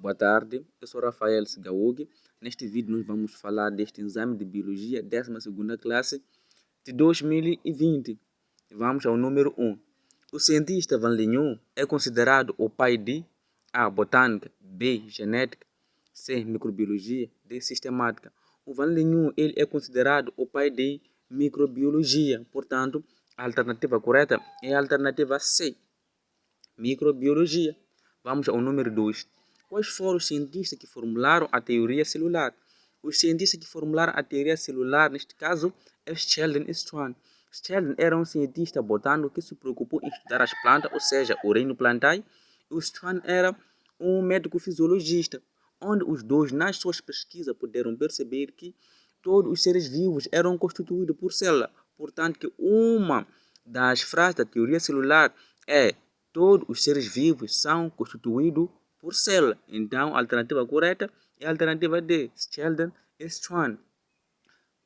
Boa tarde, eu sou Rafael Segaúgue. Neste vídeo nós vamos falar deste exame de Biologia, 12ª classe de 2020. Vamos ao número 1. O cientista Van Leeuwen é considerado o pai de A. Botânica, B. Genética, C. Microbiologia, D. Sistemática. O Van Leeuwen ele é considerado o pai de microbiologia, portanto, a alternativa correta é a alternativa C. Microbiologia. Vamos ao número 2. Quais foram os cientistas que formularam a teoria celular? Os cientistas que formularam a teoria celular, neste caso, é Sheldon e Schwann. Sheldon era um cientista botânico que se preocupou em estudar as plantas, ou seja, o reino plantar, e o Schwann era um médico fisiologista, onde os dois, nas suas pesquisas, puderam perceber que todos os seres vivos eram constituídos por células. Portanto, que uma das frases da teoria celular é: todos os seres vivos são constituídos por célula. Então, a alternativa correta é a alternativa D, Sheldon e Schwann.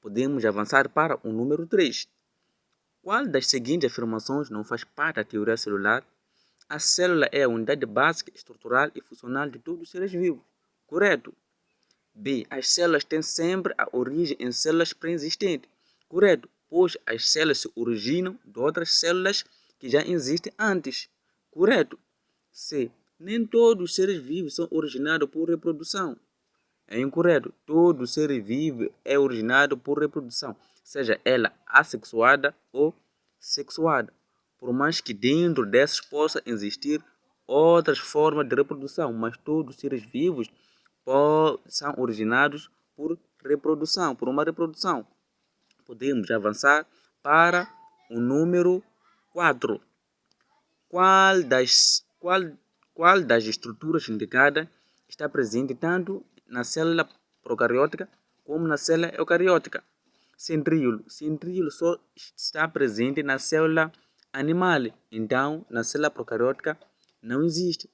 Podemos avançar para o número 3. Qual das seguintes afirmações não faz parte da teoria celular? A célula é a unidade básica, estrutural e funcional de todos os seres vivos. Correto. B. As células têm sempre a origem em células pré-existentes. Correto, pois as células se originam de outras células que já existem antes. Correto. C. Nem todos os seres vivos são originados por reprodução. É incorreto. Todo ser vivo é originado por reprodução, seja ela assexuada ou sexuada, por mais que dentro dessas possa existir outras formas de reprodução, mas todos os seres vivos são originados por reprodução, por uma reprodução. Podemos avançar para o número 4. Qual das estruturas indicadas está presente tanto na célula procariótica como na célula eucariótica? Centríolo. Centríolo só está presente na célula animal, então na célula procariótica não existe.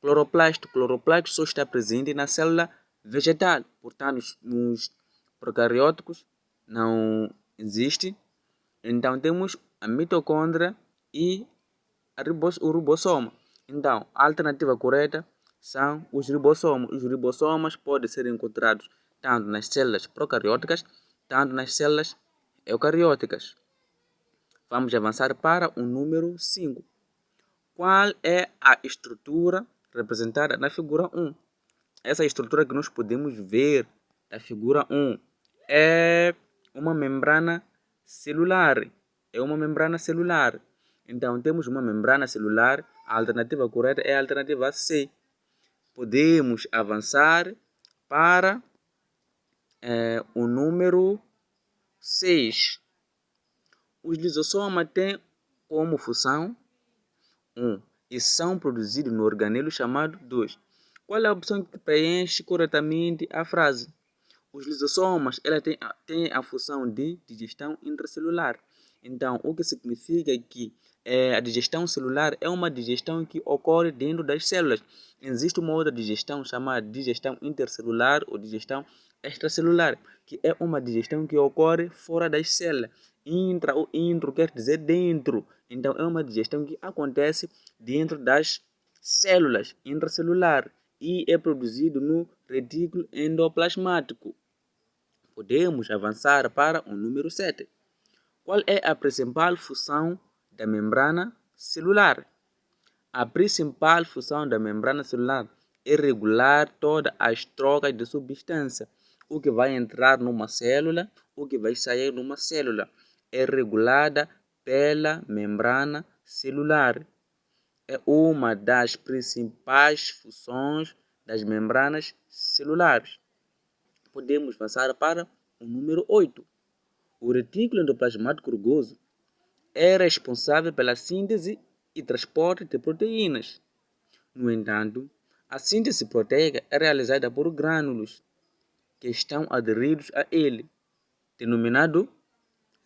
Cloroplasto. Cloroplasto só está presente na célula vegetal, portanto nos procarióticos não existe. Então temos a mitocôndria e o ribossoma. Então, a alternativa correta são os ribossomas. Os ribossomas podem ser encontrados tanto nas células procarióticas, tanto nas células eucarióticas. Vamos avançar para o número 5. Qual é a estrutura representada na figura 1? Essa estrutura que nós podemos ver na figura 1 é uma membrana celular. É uma membrana celular. Então, temos uma membrana celular. A alternativa correta é a alternativa C. Podemos avançar para o número 6. Os lisossomas têm como função 1. E são produzidos no organelo chamado 2. Qual é a opção que preenche corretamente a frase? Os lisossomas têm a função de digestão intracelular. Então, o que significa que a digestão celular é uma digestão que ocorre dentro das células. Existe uma outra digestão chamada digestão intercelular ou digestão extracelular, que é uma digestão que ocorre fora das células. Intra ou intro quer dizer dentro. Então, é uma digestão que acontece dentro das células intracelular e é produzido no retículo endoplasmático. Podemos avançar para o número 7. Qual é a principal função da membrana celular? A principal função da membrana celular é regular todas as trocas de substância. O que vai entrar numa célula, o que vai sair numa célula, é regulada pela membrana celular. É uma das principais funções das membranas celulares. Podemos passar para o número 8. O retículo endoplasmático rugoso é responsável pela síntese e transporte de proteínas. No entanto, a síntese proteica é realizada por grânulos que estão aderidos a ele, denominado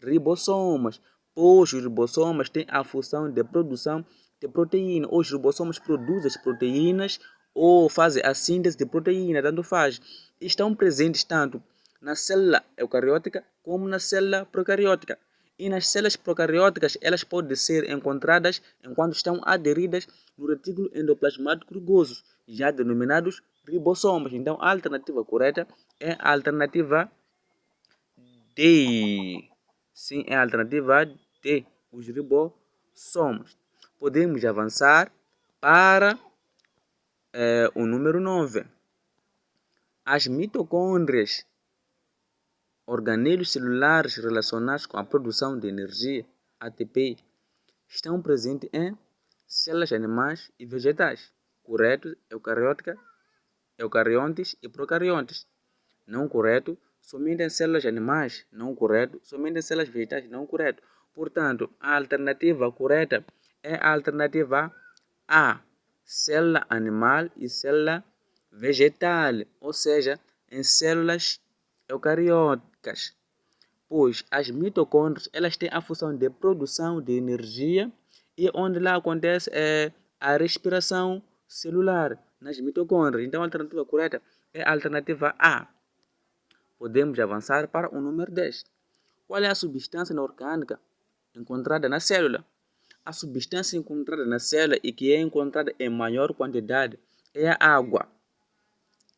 ribossomas, pois os ribossomas têm a função de produção de proteína. Os ribossomas produzem as proteínas ou fazem a síntese de proteína, tanto faz. Estão presentes tanto na célula eucariótica como na célula procariótica. E nas células procarióticas, elas podem ser encontradas enquanto estão aderidas no retículo endoplasmático rugoso, já denominados ribossomos. Então, a alternativa correta é a alternativa D. Sim, é a alternativa D, os ribossomos. Podemos avançar para o número 9. As mitocôndrias, organelos celulares relacionados com a produção de energia, ATP, estão presentes em células animais e vegetais, correto? Eucariontes e procariontes. Não correto, somente em células animais. Não correto, somente em células vegetais. Não correto. Portanto, a alternativa correta é a alternativa A, célula animal e célula vegetal, ou seja, em células eucarióticas, pois as mitocôndrias elas têm a função de produção de energia e onde lá acontece a respiração celular nas mitocôndrias. Então a alternativa correta é a alternativa A. Podemos avançar para o número 10. Qual é a substância inorgânica encontrada na célula? A substância encontrada na célula e que é encontrada em maior quantidade é a água.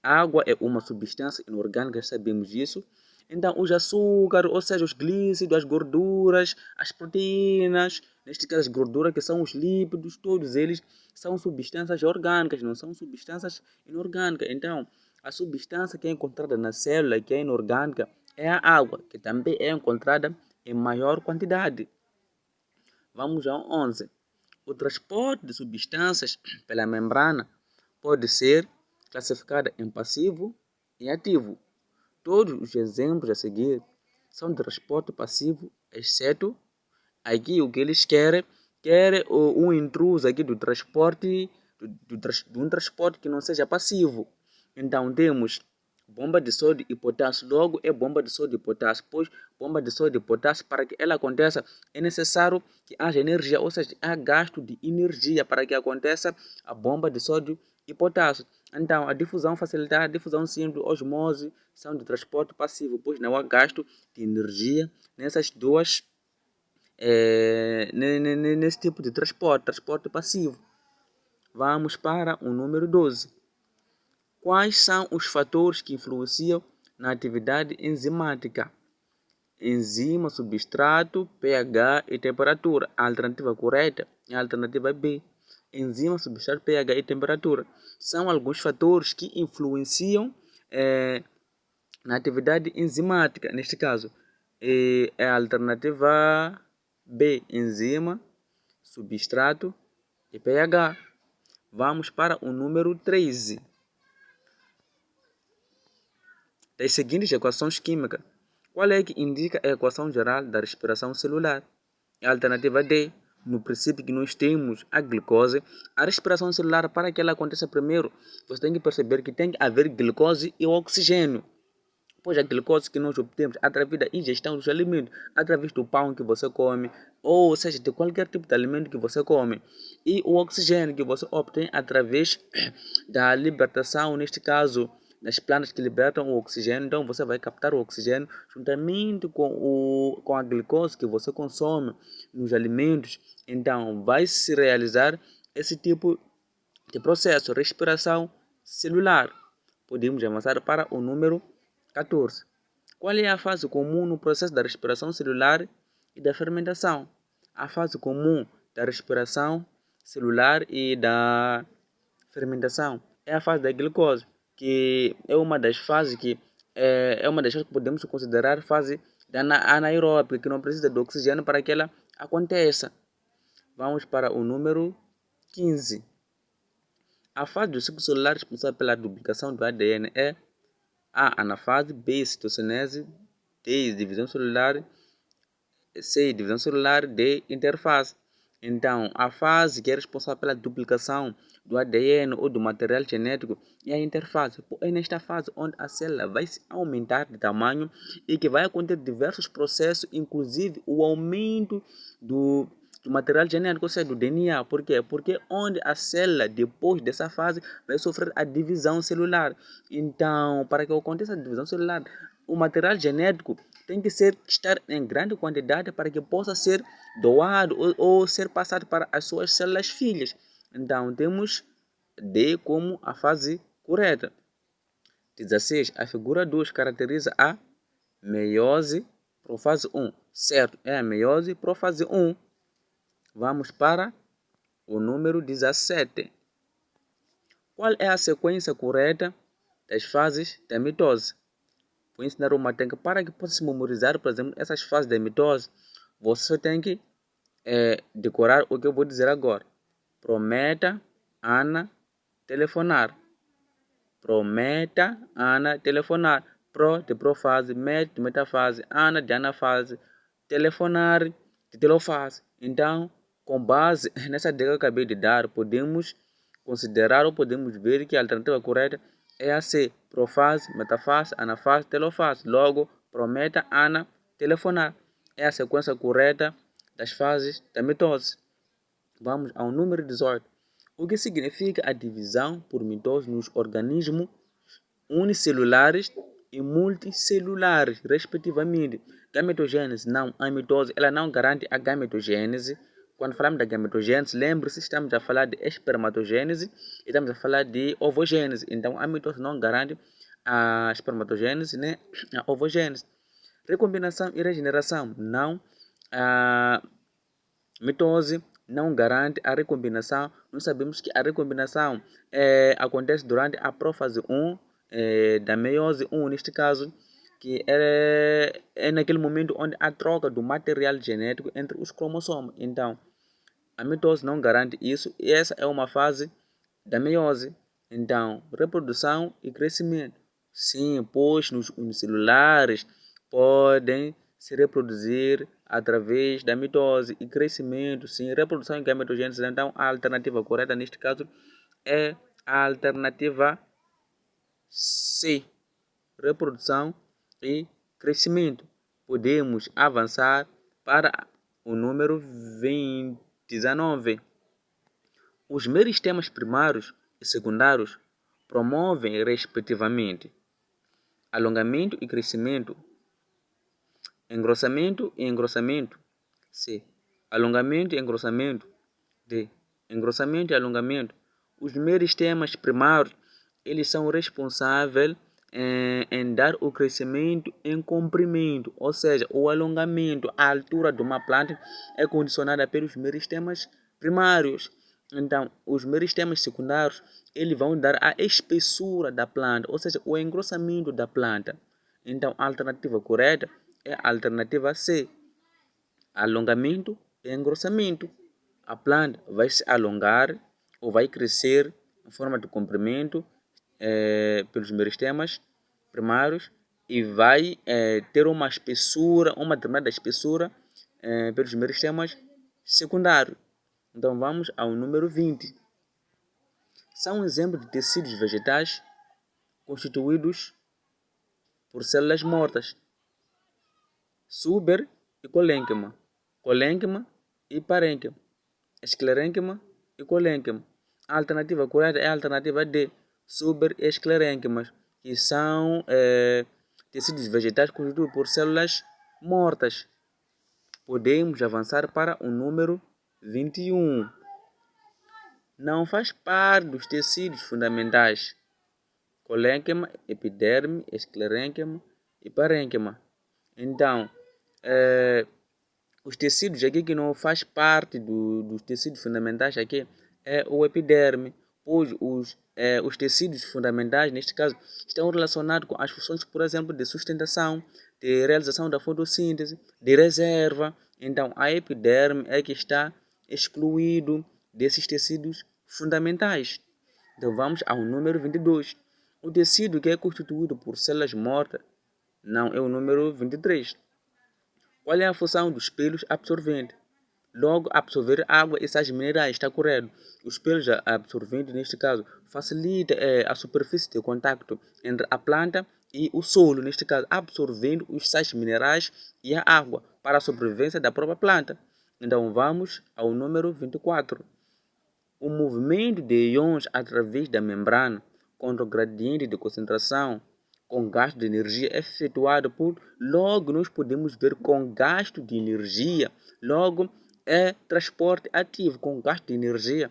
A água é uma substância inorgânica, sabemos disso. Então, os açúcares, ou seja, os glícidos, as gorduras, as proteínas, neste caso as gorduras que são os lípidos, todos eles são substâncias orgânicas, não são substâncias inorgânicas. Então, a substância que é encontrada na célula, que é inorgânica, é a água, que também é encontrada em maior quantidade. Vamos ao 11. O transporte de substâncias pela membrana pode ser classificado em passivo e ativo. Todos os exemplos a seguir são de transporte passivo, exceto aqui o que eles querem um intruso aqui do transporte, de um transporte que não seja passivo. Então temos bomba de sódio e potássio, logo é bomba de sódio e potássio, pois bomba de sódio e potássio, para que ela aconteça, é necessário que haja energia, ou seja, há gasto de energia para que aconteça a bomba de sódio e potássio. Então, a difusão facilitada, a difusão simples, osmose, são de transporte passivo, pois não há gasto de energia nessas duas, nesse tipo de transporte passivo. Vamos para o número 12. Quais são os fatores que influenciam na atividade enzimática? Enzima, substrato, pH e temperatura. A alternativa correta é a alternativa B. Enzima, substrato, pH e temperatura são alguns fatores que influenciam na atividade enzimática. Neste caso, é a alternativa B. Enzima, substrato e pH. Vamos para o número 13. Das seguintes equações químicas, qual é que indica a equação geral da respiração celular? É a alternativa D. No princípio que nós temos a glicose, a respiração celular, para que ela aconteça primeiro, você tem que perceber que tem que haver glicose e oxigênio. Pois a glicose que nós obtemos através da ingestão dos alimentos, através do pão que você come, ou seja, de qualquer tipo de alimento que você come. E o oxigênio que você obtém através da libertação, neste caso, das plantas que libertam o oxigênio. Então você vai captar o oxigênio juntamente com a glicose que você consome nos alimentos. Então vai se realizar esse tipo de processo, respiração celular. Podemos avançar para o número 14. Qual é a fase comum no processo da respiração celular e da fermentação? A fase comum da respiração celular e da fermentação é a fase da glicose, que é uma das fases que podemos considerar fase anaeróbica, que não precisa de oxigênio para que ela aconteça. Vamos para o número 15. A fase do ciclo celular responsável pela duplicação do ADN é A, anafase, B, citocinese, D, divisão celular, C, divisão celular, D, interfase. Então, a fase que é responsável pela duplicação do ADN ou do material genético é a interfase. É nesta fase onde a célula vai se aumentar de tamanho e que vai acontecer diversos processos, inclusive o aumento do material genético, ou seja, do DNA. Por quê? Porque onde a célula, depois dessa fase, vai sofrer a divisão celular. Então, para que aconteça a divisão celular, o material genético tem que estar em grande quantidade para que possa ser doado ou ser passado para as suas células filhas. Então, temos D como a fase correta. 16. A figura 2 caracteriza a meiose profase 1. Certo, é a meiose profase 1. Vamos para o número 17. Qual é a sequência correta das fases da mitose? Vou ensinar uma técnica para que possa se memorizar, por exemplo, essas fases da mitose. Você tem que decorar o que eu vou dizer agora. Prometa, Ana, telefonar. Prometa, Ana, telefonar. Pro de profase, met de metafase, Ana de anafase, telefonar de telofase. Então, com base nessa dica que eu acabei de dar, podemos considerar ou podemos ver que a alternativa correta é a C. Profase, metafase, anafase, telofase. Logo, prometa, Ana, telefonar. É a sequência correta das fases da mitose. Vamos ao número 18. O que significa a divisão por mitose nos organismos unicelulares e multicelulares, respectivamente. Gametogênese, não. A mitose ela não garante a gametogênese. Quando falamos da gametogênese, lembre-se, estamos a falar de espermatogênese e estamos a falar de ovogênese. Então, a mitose não garante a espermatogênese nem a ovogênese. Recombinação e regeneração, não. A mitose não garante a recombinação. Nós sabemos que a recombinação acontece durante a prófase 1 da meiose 1, neste caso, que é naquele momento onde há troca do material genético entre os cromossomos. Então, a mitose não garante isso e essa é uma fase da meiose. Então, reprodução e crescimento. Sim, pois nos unicelulares podem se reproduzir através da mitose e crescimento, sim, reprodução e gametogênese. Então, a alternativa correta neste caso é a alternativa C, reprodução e crescimento. Podemos avançar para o número 19. Os meristemas primários e secundários promovem, respectivamente, alongamento e crescimento, engrossamento e engrossamento. C. Alongamento e engrossamento. D. Engrossamento e alongamento. Os meristemas primários, eles são responsáveis em dar o crescimento em comprimento, ou seja, o alongamento, a altura de uma planta é condicionada pelos meristemas primários. Então, os meristemas secundários, eles vão dar a espessura da planta, ou seja, o engrossamento da planta. Então, a alternativa correta é a alternativa C, alongamento e engrossamento. A planta vai se alongar ou vai crescer em forma de comprimento pelos meristemas primários e vai ter uma espessura, uma determinada espessura pelos meristemas secundários. Então vamos ao número 20. São exemplos de tecidos vegetais constituídos por células mortas. Suber e colênquima, colênquima e parênquima, esclerênquima e colênquima. A alternativa correta é a alternativa D, suber e esclerênquimas, que são tecidos vegetais constituídos por células mortas. Podemos avançar para o número 21. Não faz parte dos tecidos fundamentais. Colênquima, epiderme, esclerênquima e parênquima. Então, os tecidos aqui que não faz parte dos tecidos fundamentais aqui é o epiderme, pois os tecidos fundamentais, neste caso, estão relacionados com as funções, por exemplo, de sustentação, de realização da fotossíntese, de reserva. Então, a epiderme é que está excluído desses tecidos fundamentais. Então, vamos ao número 22. O tecido que é constituído por células mortas não é o número 23. Qual é a função dos pelos absorventes? Logo, absorver água e sais minerais, está correto. Os pelos absorventes, neste caso, facilita a superfície de contato entre a planta e o solo, neste caso, absorvendo os sais minerais e a água para a sobrevivência da própria planta. Então, vamos ao número 24. O movimento de íons através da membrana contra o gradiente de concentração com gasto de energia é efetuado por, logo nós podemos ver com gasto de energia, logo é transporte ativo, com gasto de energia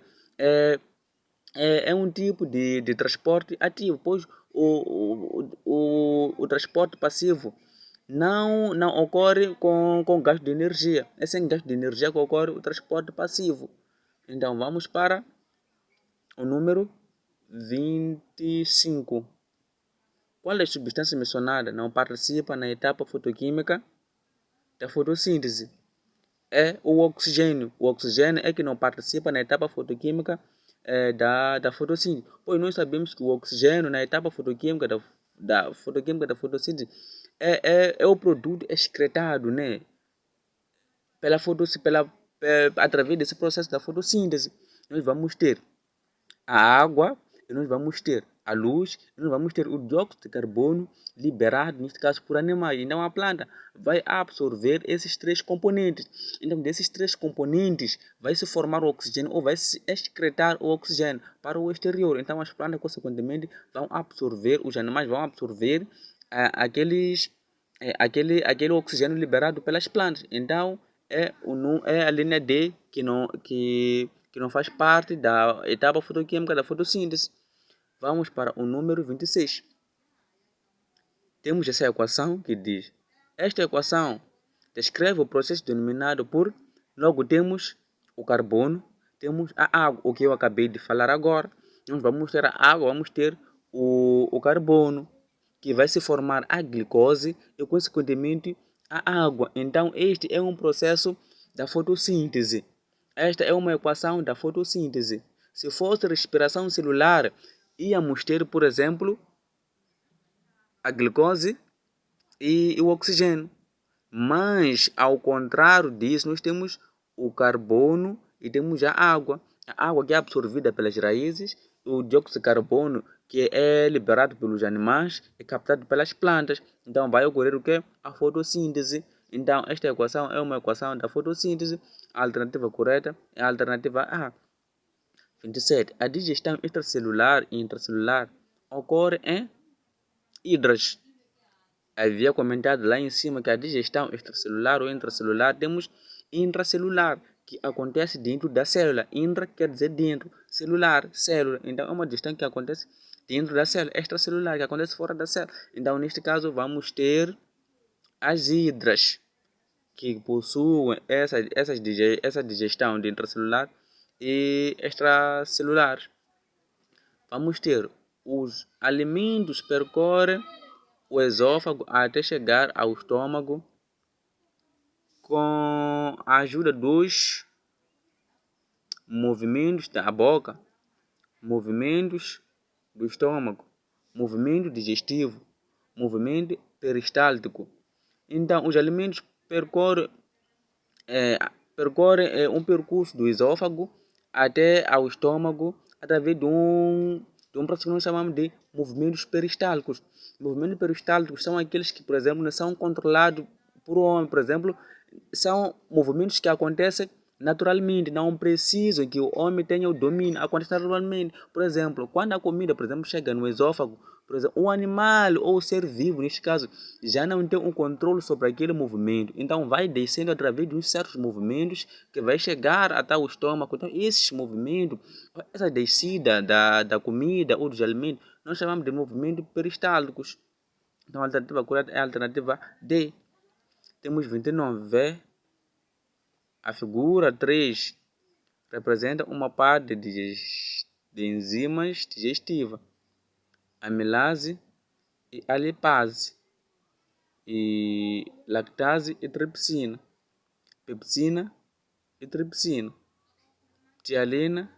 é um tipo de transporte ativo, pois o transporte passivo não ocorre com gasto de energia, é sem gasto de energia que ocorre o transporte passivo. Então vamos para o número 25. Qual das substâncias mencionadas não participa na etapa fotoquímica da fotossíntese? É o oxigênio. O oxigênio é que não participa na etapa fotoquímica da fotossíntese. Pois nós sabemos que o oxigênio na etapa fotoquímica da fotossíntese é o produto excretado, né? Através desse processo da fotossíntese. Nós vamos ter a água, e nós vamos ter a luz, e nós vamos ter o dióxido de carbono liberado, neste caso, por animais. Então, a planta vai absorver esses três componentes. Então, desses três componentes, vai se formar o oxigênio ou vai se excretar o oxigênio para o exterior. Então, as plantas, consequentemente, vão absorver, os animais vão absorver aquele oxigênio liberado pelas plantas. Então, é a linha D que não faz parte da etapa fotoquímica da fotossíntese. Vamos para o número 26. Temos essa equação que diz: esta equação descreve o processo denominado por, logo temos o carbono, temos a água, o que eu acabei de falar agora. Nós vamos ter a água, vamos ter o carbono, que vai se formar a glicose e, consequentemente, a água. Então, este é um processo da fotossíntese. Esta é uma equação da fotossíntese. Se fosse respiração celular, íamos ter, por exemplo, a glicose e o oxigênio. Mas, ao contrário disso, nós temos o carbono e temos a água. A água que é absorvida pelas raízes, o dióxido de carbono que é liberado pelos animais e captado pelas plantas. Então, vai ocorrer o que? A fotossíntese. Então, esta equação é uma equação da fotossíntese. A alternativa correta é a alternativa A. 27. A digestão extracelular e intracelular ocorre em hidras. Havia comentado lá em cima que a digestão extracelular ou intracelular temos intracelular, que acontece dentro da célula. Intra quer dizer dentro, celular, célula. Então é uma digestão que acontece dentro da célula, extracelular, que acontece fora da célula. Então neste caso vamos ter as hidras, que possuem essa digestão de intracelular e extracelular. Vamos ter os alimentos percorrem o esôfago até chegar ao estômago com a ajuda dos movimentos da boca, movimentos do estômago, movimento digestivo, movimento peristáltico. Então, os alimentos percorrem um percurso do esôfago até ao estômago através de um processo que nós chamamos de movimentos peristálticos. Movimentos peristálticos são aqueles que, por exemplo, não são controlados por um homem. Por exemplo, são movimentos que acontecem naturalmente, não precisam que o homem tenha o domínio, acontece naturalmente. Por exemplo, quando a comida, por exemplo, chega no esôfago, por exemplo, um animal ou um ser vivo, neste caso, já não tem um controle sobre aquele movimento. Então, vai descendo através de uns certos movimentos que vai chegar até o estômago. Então, esses movimentos, essa descida da comida ou dos alimentos, nós chamamos de movimentos peristálticos. Então, a alternativa correta é a alternativa D. Temos 29. A figura 3 representa uma parte de enzimas digestivas, amilase e alipase, e lactase e tripsina, pepsina e tripsina, tialina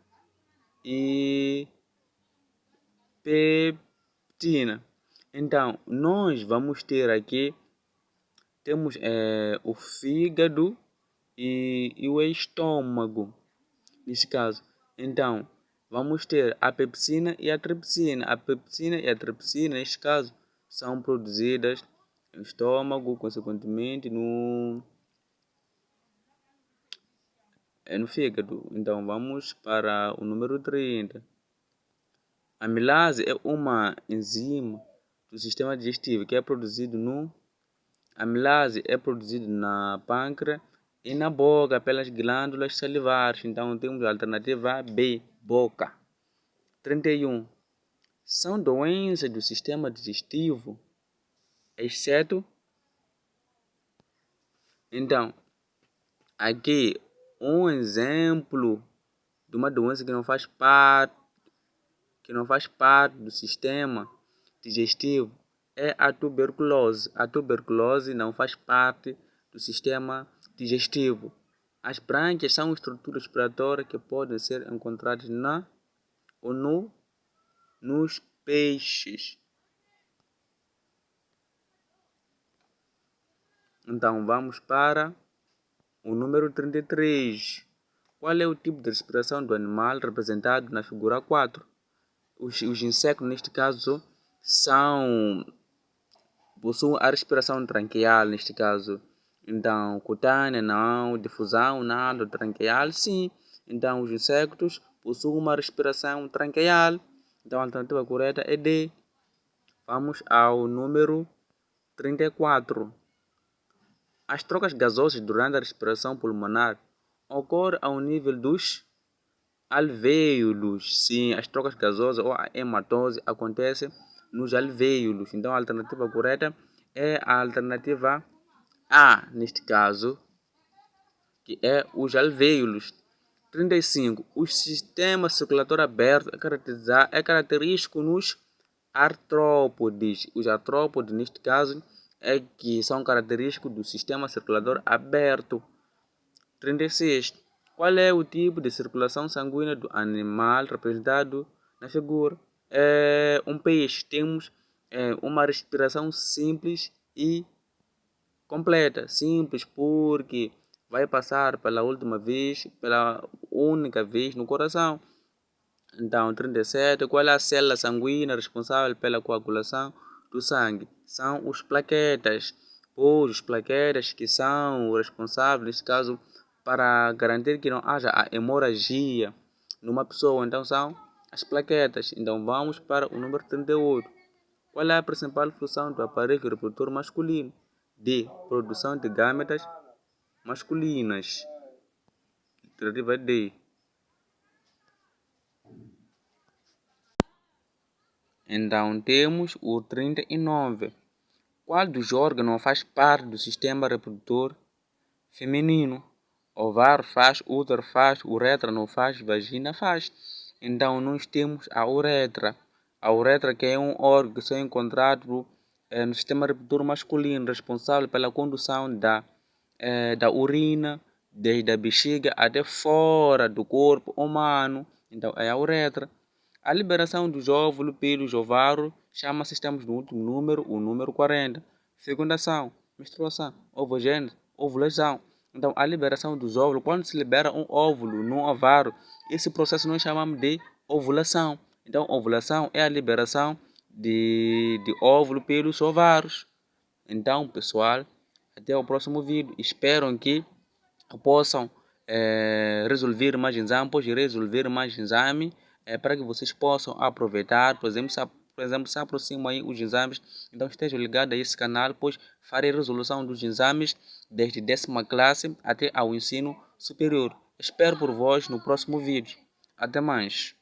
e peptina. Então, nós vamos ter aqui, temos o fígado e o estômago, neste caso. Então, vamos ter a pepsina e a tripsina. A pepsina e a tripsina, neste caso, são produzidas no estômago, consequentemente no fígado. Então, vamos para o número 30. A amilase é uma enzima do sistema digestivo, que é produzido no... A amilase é produzida na pâncreas e na boca pelas glândulas salivares. Então, temos a alternativa B, boca. 31. São doenças do sistema digestivo, exceto... Então, aqui, um exemplo de uma doença que não faz parte do sistema digestivo é a tuberculose. A tuberculose não faz parte do sistema digestivo. As brânquias são estruturas respiratórias que podem ser encontradas na ou nos peixes. Então, vamos para o número 33. Qual é o tipo de respiração do animal representado na figura 4? Os insectos, neste caso, possuem a respiração tranqueal, neste caso. Então, cutânea, não. Difusão, nada. Tranqueal, sim. Então, os insectos possuem uma respiração tranqueal. Então, a alternativa correta é D. Vamos ao número 34. As trocas gasosas durante a respiração pulmonar ocorrem ao nível dos alvéolos. Sim, as trocas gasosas ou a hematose acontecem nos alvéolos. Então, a alternativa correta é a alternativa A, neste caso, que é os alvéolos. 35. O sistema circulatório aberto é característico nos artrópodes. Os artrópodes, neste caso, que são característicos do sistema circulatório aberto. 36. Qual é o tipo de circulação sanguínea do animal representado na figura? É um peixe. Temos uma respiração simples e completa. Simples porque vai passar pela única vez no coração. Então, 37. Qual é a célula sanguínea responsável pela coagulação do sangue? São os plaquetas. Pois os plaquetas que são responsáveis, nesse caso, para garantir que não haja a hemorragia numa pessoa. Então, são as plaquetas. Então, vamos para o número 38. Qual é a principal função do aparelho reprodutor masculino? D. Produção de gametas masculinas. Alternativa D. Então, temos o 39. Qual dos órgãos não faz parte do sistema reprodutor feminino? Ovário faz, útero faz, uretra não faz, vagina faz. Então, nós temos a uretra. A uretra, que é um órgão que só é encontrado no sistema reprodutor masculino, responsável pela condução da urina, desde a bexiga até fora do corpo humano. Então, é a uretra. A liberação dos óvulos pelos ovários chama-se, estamos no último número, o número 40. Fecundação, menstruação, ovogênese, ovulação. Então, a liberação dos óvulos, quando se libera um óvulo no ovário, esse processo nós chamamos de ovulação. Então, ovulação é a liberação de óvulo pelos ovários. Então, pessoal, até o próximo vídeo. Espero que possam resolver mais exames, para que vocês possam aproveitar. Por exemplo, se aproximam aí os exames, então estejam ligados a esse canal, pois farei resolução dos exames desde 10ª classe até ao ensino superior. Espero por vós no próximo vídeo. Até mais.